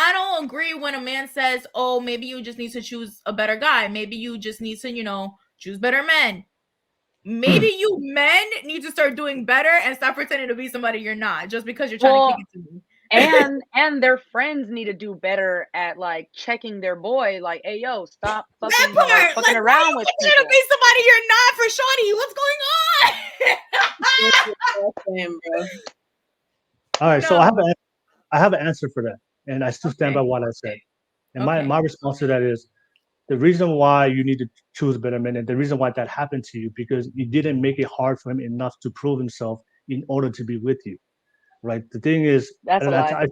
I don't agree when a man says, "Oh, maybe you just need to choose a better guy. Maybe you just need to, choose better men." Maybe you men need to start doing better and stop pretending to be somebody you're not just because you're trying to kick Well, it to me. and their friends need to do better at like checking their boy. Like, hey, yo, stop That fucking like part, fucking like, why are around you with pretending to people. be somebody you're not for shorty? What's going Same, bro. All right, so on? No. I have an answer for that, and I still stand by Okay. what I said. And Okay. my response to that is the reason why you need to choose better men, and the reason why that happened to you, because you didn't make it hard for him enough to prove himself in order to be with you, right? The thing is, That's a and lie. I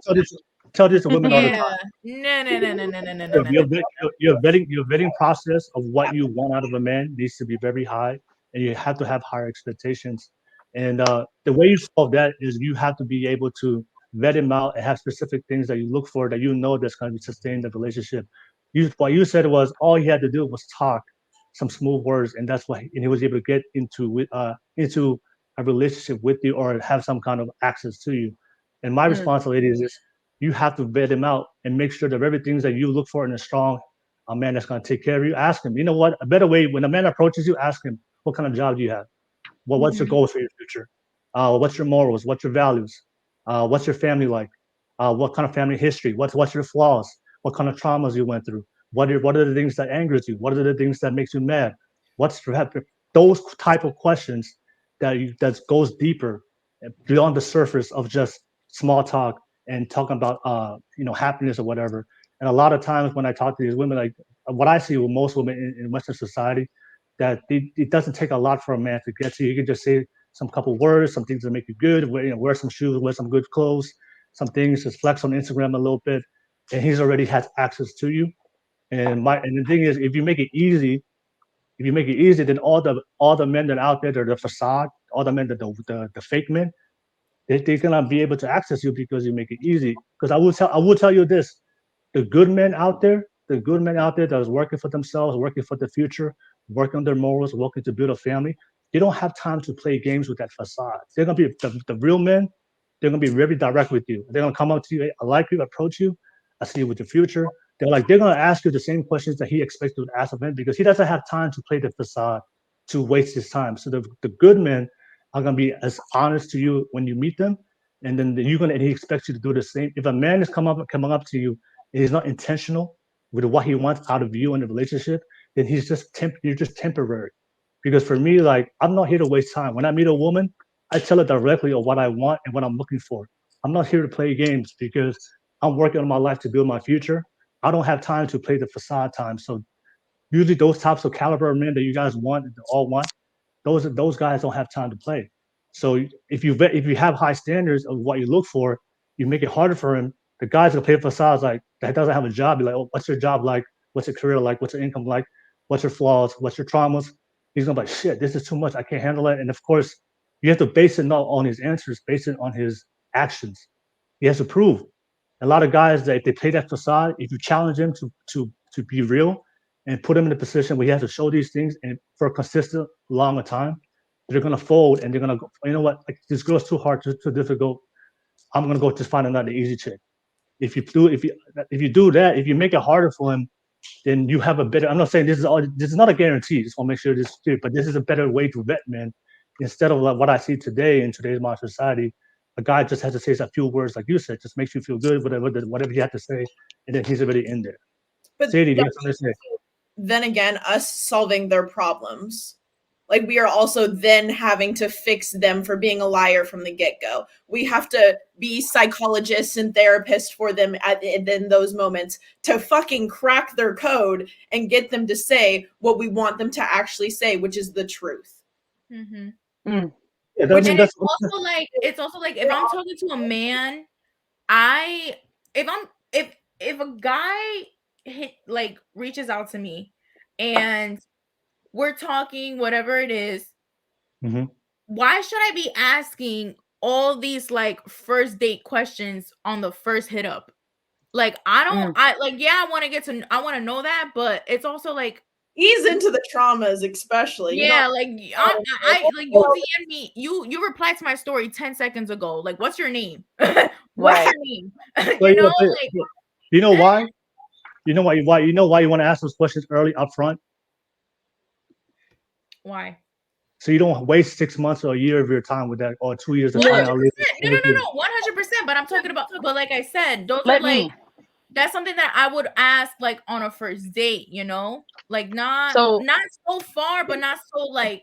tell this to women all the time. Yeah. No. Your vetting process of what you want out of a man needs to be very high, and you have to have higher expectations. And the way you solve that is you have to be able to vet him out and have specific things that you look for that you know that's going to sustain the relationship. What you said was all he had to do was talk some smooth words, and that's why and he was able to get into a relationship with you or have some kind of access to you. And my responsibility is this: you have to vet him out and make sure that everything that you look for in a man that's going to take care of you. Ask him. You know what? A better way when a man approaches you, ask him, what kind of job do you have? What's your goals for your future? What's your morals? What's your values? What's your family like? What kind of family history? What's your flaws? What kind of traumas you went through? What are the things that angers you? What are the things that makes you mad? What's those type of questions that goes deeper beyond the surface of just small talk and talking about happiness or whatever. And a lot of times when I talk to these women, like what I see with most women in Western society, that it doesn't take a lot for a man to get to you. You can just say some couple words, some things that make you good. Wear some shoes, wear some good clothes, some things. Just flex on Instagram a little bit, and he's already has access to you. And the thing is, if you make it easy, then all the men that are out there, they're the facade, all the men that the fake men, they're gonna be able to access you because you make it easy. Because I will tell you this: the good men out there that is working for themselves, working for the future, working on their morals, working to build a family, they don't have time to play games with that facade. They're gonna be the real men. They're gonna be very direct with you. They're gonna come up to you, hey, I like you, approach you, I see you with the future. They're gonna ask you the same questions that he expects you to ask of him because he doesn't have time to play the facade to waste his time. So the good men are gonna be as honest to you when you meet them, and then and he expects you to do the same. If a man is coming up to you and he's not intentional with what he wants out of you in the relationship, then you're just temporary. Because for me, like I'm not here to waste time. When I meet a woman, I tell her directly of what I want and what I'm looking for. I'm not here to play games because I'm working on my life to build my future. I don't have time to play the facade time. So usually those types of caliber of men that you guys want, all want, those guys don't have time to play. So if you have high standards of what you look for, you make it harder for him. The guys that play facades like that doesn't have a job. Be like, oh, what's your job like? What's your career like? What's your income like? What's your flaws? What's your traumas? He's gonna be like, shit, this is too much. I can't handle it. And of course, you have to base it not on his answers, base it on his actions. He has to prove. A lot of guys that if they play that facade, if you challenge him to be real and put him in a position where he has to show these things and for a consistent longer time, they're gonna fold and they're gonna go, you know what, like, this girl's too hard, too difficult. I'm gonna go just find another easy chick. If you do that, if you make it harder for him, then you have a better. I'm not saying this is not a guarantee. Just want to make sure this is clear, but this is a better way to vet men instead of like what I see today in today's modern society. A guy just has to say a few words, like you said, just makes you feel good, whatever he had to say, and then he's already in there. But Sadie, do you have something to say? then again, us solving their problems. Like we are also then having to fix them for being a liar from the get-go. We have to be psychologists and therapists for them in those moments to fucking crack their code and get them to say what we want them to actually say, which is the truth. Mm-hmm. Yeah, Which and it's also like if I'm talking to a man, if a guy reaches out to me and we're talking whatever it is, why should I be asking all these like first date questions on the first hit up? Like I want to know that, but it's also like ease into the traumas, especially. Yeah, like I like you DM me, you replied to my story 10 seconds ago. Like, what's your name? What's Right. your name? You know, like You know why? You know why you want to ask those questions early up front? Why? So you don't waste 6 months or a year of your time with that, or 2 years of 100%. time. No, 100%. But I'm talking about. But like I said, those are Let like me. that's something that I would ask like on a first date. Like not So so far, but not so like.